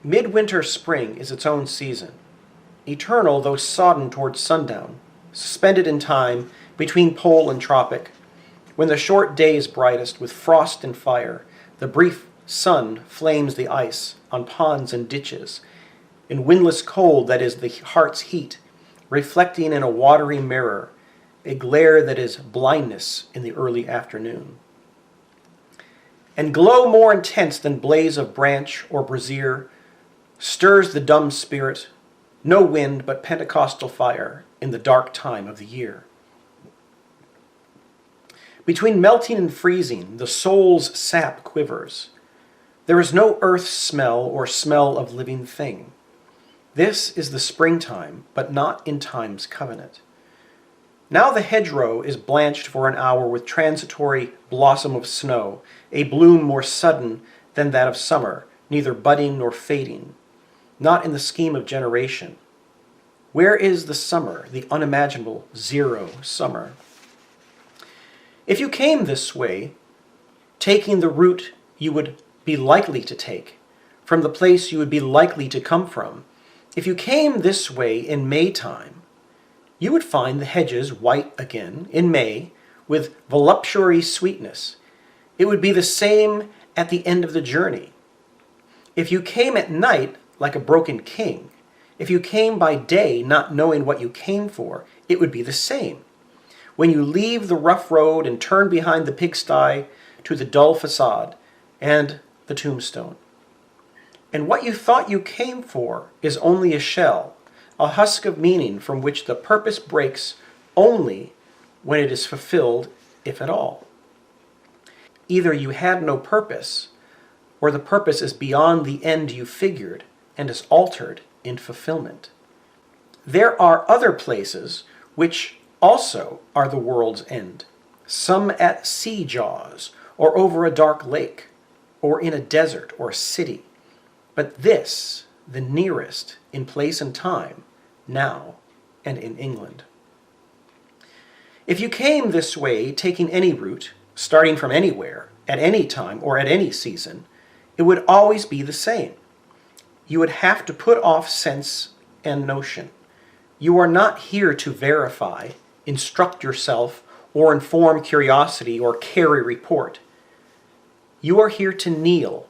Midwinter spring is its own season, eternal though sodden towards sundown, suspended in time between pole and tropic, when the short day is brightest with frost and fire, the brief sun flames the ice on ponds and ditches, in windless cold that is the heart's heat, reflecting in a watery mirror, a glare that is blindness in the early afternoon. And glow more intense than blaze of branch or brazier stirs the dumb spirit, no wind but Pentecostal fire in the dark time of the year. Between melting and freezing, the soul's sap quivers. There is no earth smell or smell of living thing. This is the springtime, but not in time's covenant. Now the hedgerow is blanched for an hour with transitory blossom of snow, a bloom more sudden than that of summer, neither budding nor fading, not in the scheme of generation. Where is the summer, the unimaginable zero summer? If you came this way, taking the route you would be likely to take, from the place you would be likely to come from, if you came this way in May time, you would find the hedges white again in May with voluptuary sweetness. It would be the same at the end of the journey. If you came at night like a broken king, if you came by day not knowing what you came for, it would be the same. When you leave the rough road and turn behind the pigsty to the dull facade and the tombstone. And what you thought you came for is only a shell, a husk of meaning from which the purpose breaks only when it is fulfilled, if at all. Either you had no purpose, or the purpose is beyond the end you figured and is altered in fulfillment. There are other places which also are the world's end, some at sea jaws, or over a dark lake, or in a desert or city. But this, the nearest in place and time, now and in England. If you came this way, taking any route, starting from anywhere, at any time or at any season, it would always be the same. You would have to put off sense and notion. You are not here to verify, instruct yourself, or inform curiosity or carry report. You are here to kneel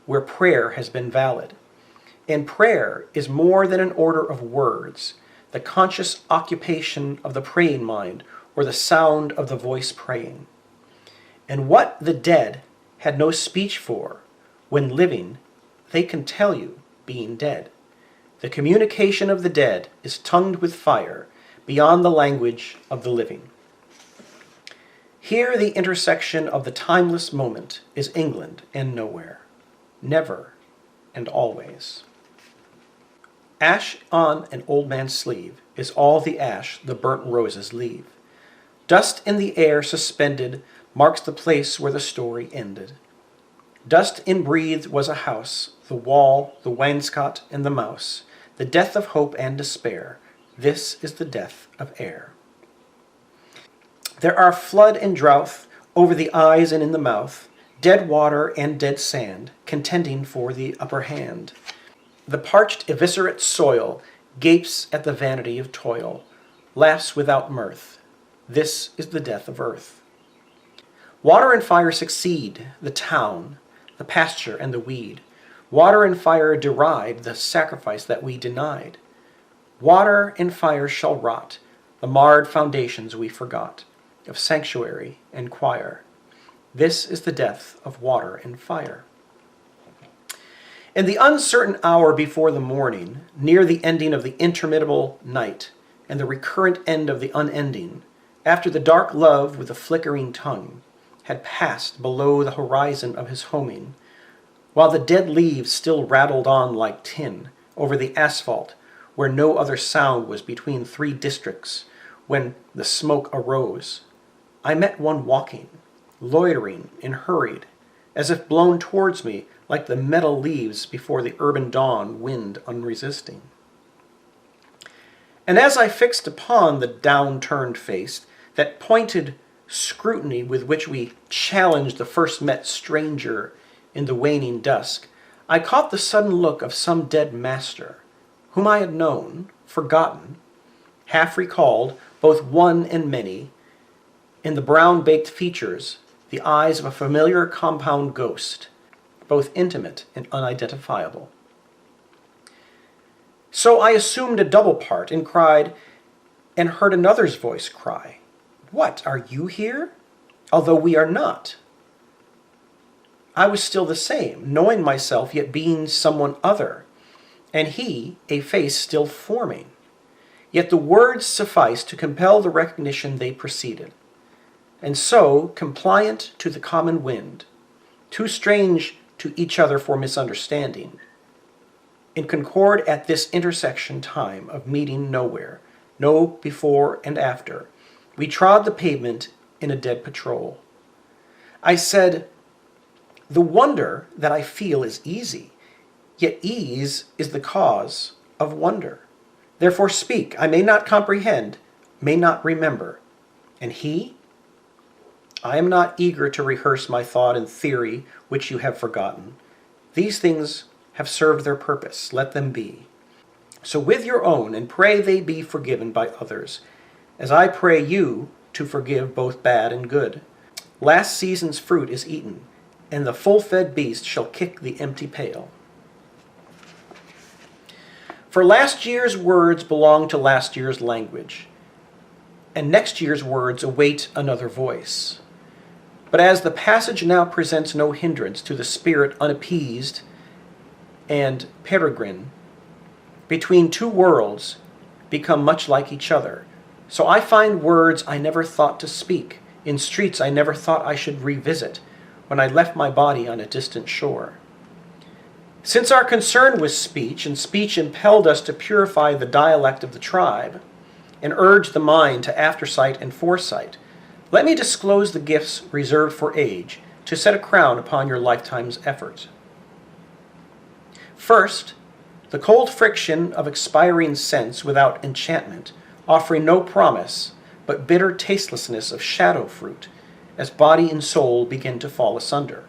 where prayer has been valid. And prayer is more than an order of words, the conscious occupation of the praying mind or the sound of the voice praying. And what the dead had no speech for, when living, they can tell you, being dead. The communication of the dead is tongued with fire beyond the language of the living. Here the intersection of the timeless moment is England and nowhere, never and always. Ash on an old man's sleeve is all the ash the burnt roses leave. Dust in the air suspended marks the place where the story ended. Dust inbreathed was a house, the wall, the wainscot, and the mouse, the death of hope and despair. This is the death of air. There are flood and drought over the eyes and in the mouth, dead water and dead sand, contending for the upper hand. The parched eviscerate soil gapes at the vanity of toil, laughs without mirth. This is the death of earth. Water and fire succeed the town, the pasture and the weed. Water and fire deride the sacrifice that we denied. Water and fire shall rot the marred foundations we forgot, of sanctuary and choir. This is the death of water and fire. In the uncertain hour before the morning, near the ending of the interminable night, and the recurrent end of the unending, after the dark love with the flickering tongue had passed below the horizon of his homing, while the dead leaves still rattled on like tin over the asphalt where no other sound was between three districts, when the smoke arose, I met one walking, loitering and hurried, as if blown towards me like the metal leaves before the urban dawn wind unresisting. And as I fixed upon the down-turned face, that pointed scrutiny with which we challenged the first met stranger in the waning dusk, I caught the sudden look of some dead master, whom I had known, forgotten, half recalled, both one and many, in the brown-baked features, the eyes of a familiar compound ghost, both intimate and unidentifiable. So I assumed a double part and cried, and heard another's voice cry, "What, are you here? Although we are not." I was still the same, knowing myself, yet being someone other, and he, a face still forming. Yet the words sufficed to compel the recognition they preceded. And so, compliant to the common wind, too strange to each other for misunderstanding, in concord at this intersection time of meeting nowhere, no before and after, we trod the pavement in a dead patrol. I said, "The wonder that I feel is easy, yet ease is the cause of wonder. Therefore speak, I may not comprehend, may not remember." And he? "I am not eager to rehearse my thought and theory which you have forgotten. These things have served their purpose, let them be. So with your own, and pray they be forgiven by others, as I pray you to forgive both bad and good. Last season's fruit is eaten, and the full-fed beast shall kick the empty pail." For last year's words belong to last year's language, and next year's words await another voice. But as the passage now presents no hindrance to the spirit unappeased and peregrine, between two worlds become much like each other, so I find words I never thought to speak, in streets I never thought I should revisit, when I left my body on a distant shore. Since our concern was speech, and speech impelled us to purify the dialect of the tribe, and urge the mind to aftersight and foresight, let me disclose the gifts reserved for age, to set a crown upon your lifetime's effort. First, the cold friction of expiring sense without enchantment, offering no promise, but bitter tastelessness of shadow fruit, as body and soul begin to fall asunder.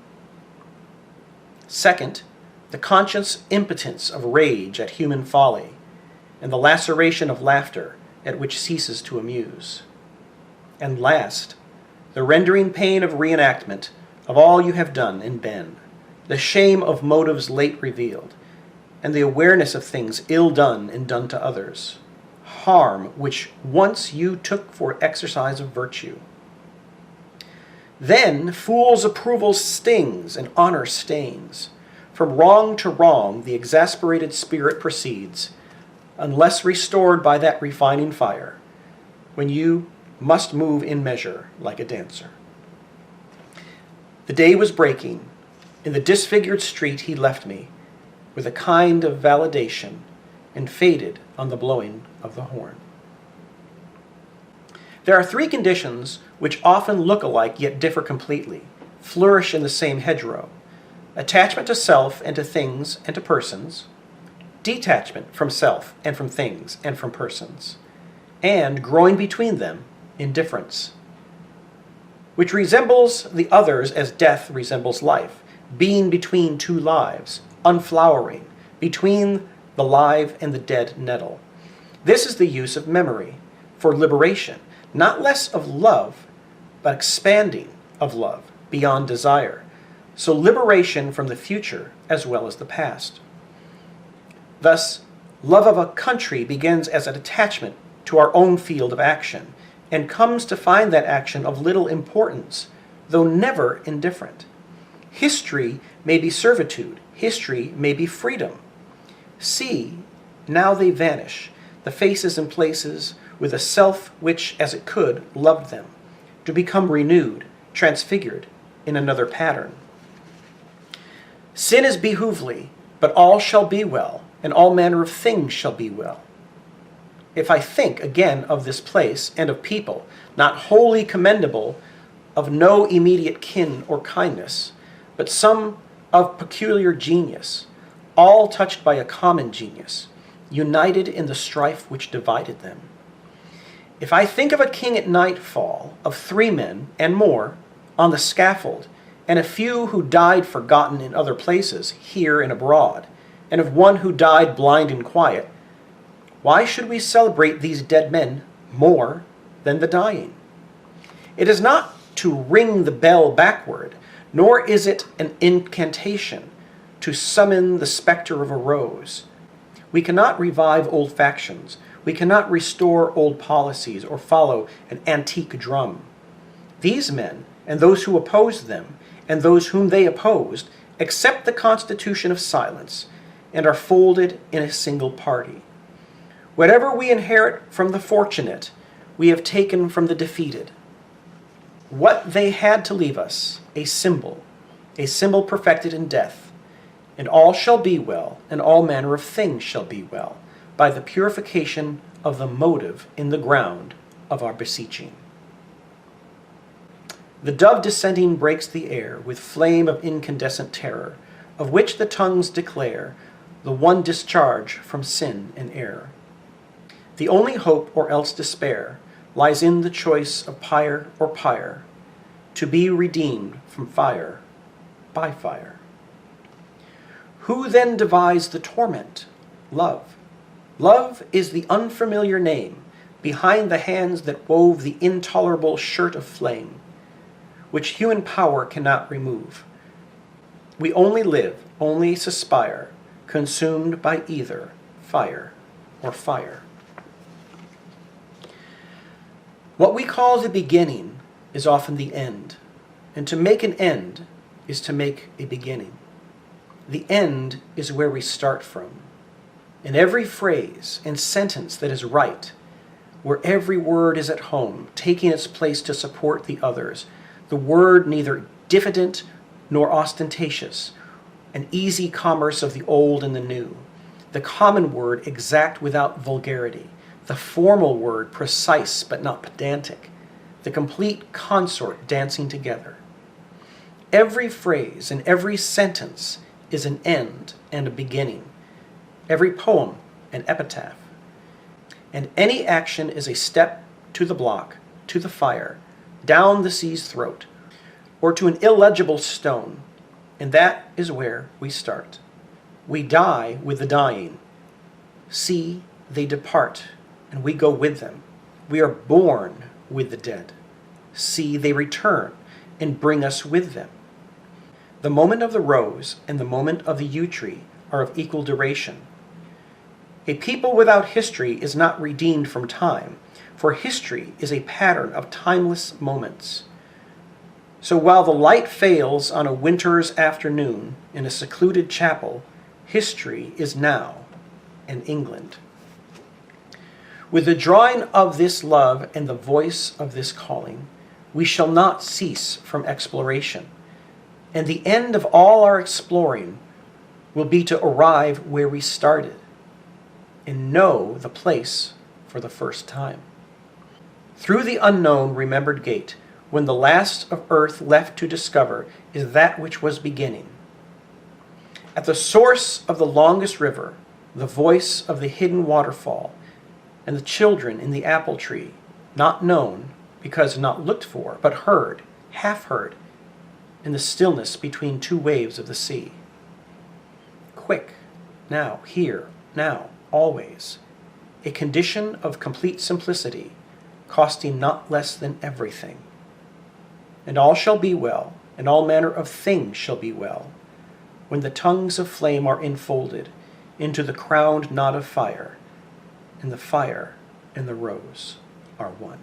Second, the conscious impotence of rage at human folly, and the laceration of laughter at which ceases to amuse. And last, the rendering pain of reenactment of all you have done and been, the shame of motives late revealed, and the awareness of things ill done and done to others, harm which once you took for exercise of virtue. Then fool's approval stings and honor stains. From wrong to wrong the exasperated spirit proceeds, unless restored by that refining fire, when you must move in measure like a dancer. The day was breaking. In the disfigured street he left me, with a kind of validation, and faded on the blowing of the horn. There are three conditions which often look alike yet differ completely, flourish in the same hedgerow: attachment to self and to things and to persons, detachment from self and from things and from persons, and growing between them, indifference, which resembles the others as death resembles life, being between two lives, unflowering, between the live and the dead nettle. This is the use of memory for liberation, not less of love, but expanding of love beyond desire. So liberation from the future as well as the past. Thus, love of a country begins as an attachment to our own field of action, and comes to find that action of little importance, though never indifferent. History may be servitude, history may be freedom. See, now they vanish, the faces and places, with a self which, as it could, loved them, to become renewed, transfigured in another pattern. Sin is behoovely, but all shall be well, and all manner of things shall be well. If I think again of this place and of people, not wholly commendable, of no immediate kin or kindness, but some of peculiar genius, all touched by a common genius, united in the strife which divided them. If I think of a king at nightfall, of 3 men and more, on the scaffold, and a few who died forgotten in other places, here and abroad, and of one who died blind and quiet, why should we celebrate these dead men more than the dying? It is not to ring the bell backward, nor is it an incantation to summon the specter of a rose. We cannot revive old factions. We cannot restore old policies or follow an antique drum. These men, and those who opposed them, and those whom they opposed, accept the constitution of silence and are folded in a single party. Whatever we inherit from the fortunate, we have taken from the defeated. What they had to leave us, a symbol perfected in death, and all shall be well, and all manner of things shall be well, by the purification of the motive in the ground of our beseeching. The dove descending breaks the air with flame of incandescent terror, of which the tongues declare the one discharge from sin and error. The only hope or else despair lies in the choice of pyre or pyre, to be redeemed from fire by fire. Who then devised the torment? Love. Love is the unfamiliar name behind the hands that wove the intolerable shirt of flame, which human power cannot remove. We only live, only suspire, consumed by either fire or fire. What we call the beginning is often the end, and to make an end is to make a beginning. The end is where we start from. In every phrase and sentence that is right, where every word is at home, taking its place to support the others, the word neither diffident nor ostentatious, an easy commerce of the old and the new, the common word exact without vulgarity, the formal word precise but not pedantic, the complete consort dancing together. Every phrase and every sentence is an end and a beginning, every poem an epitaph, and any action is a step to the block, to the fire, down the sea's throat, or to an illegible stone, and that is where we start. We die with the dying. See, they depart, and we go with them. We are born with the dead. See, they return, and bring us with them. The moment of the rose and the moment of the yew tree are of equal duration. A people without history is not redeemed from time, for history is a pattern of timeless moments. So while the light fails on a winter's afternoon in a secluded chapel, history is now in England. With the drawing of this love and the voice of this calling, we shall not cease from exploration, and the end of all our exploring will be to arrive where we started and know the place for the first time. Through the unknown remembered gate, when the last of earth left to discover is that which was beginning. At the source of the longest river, the voice of the hidden waterfall, and the children in the apple tree, not known, because not looked for, but heard, half heard, in the stillness between two waves of the sea. Quick, now, here, now, always, a condition of complete simplicity, costing not less than everything. And all shall be well, and all manner of things shall be well, when the tongues of flame are enfolded into the crowned knot of fire, and the fire and the rose are one.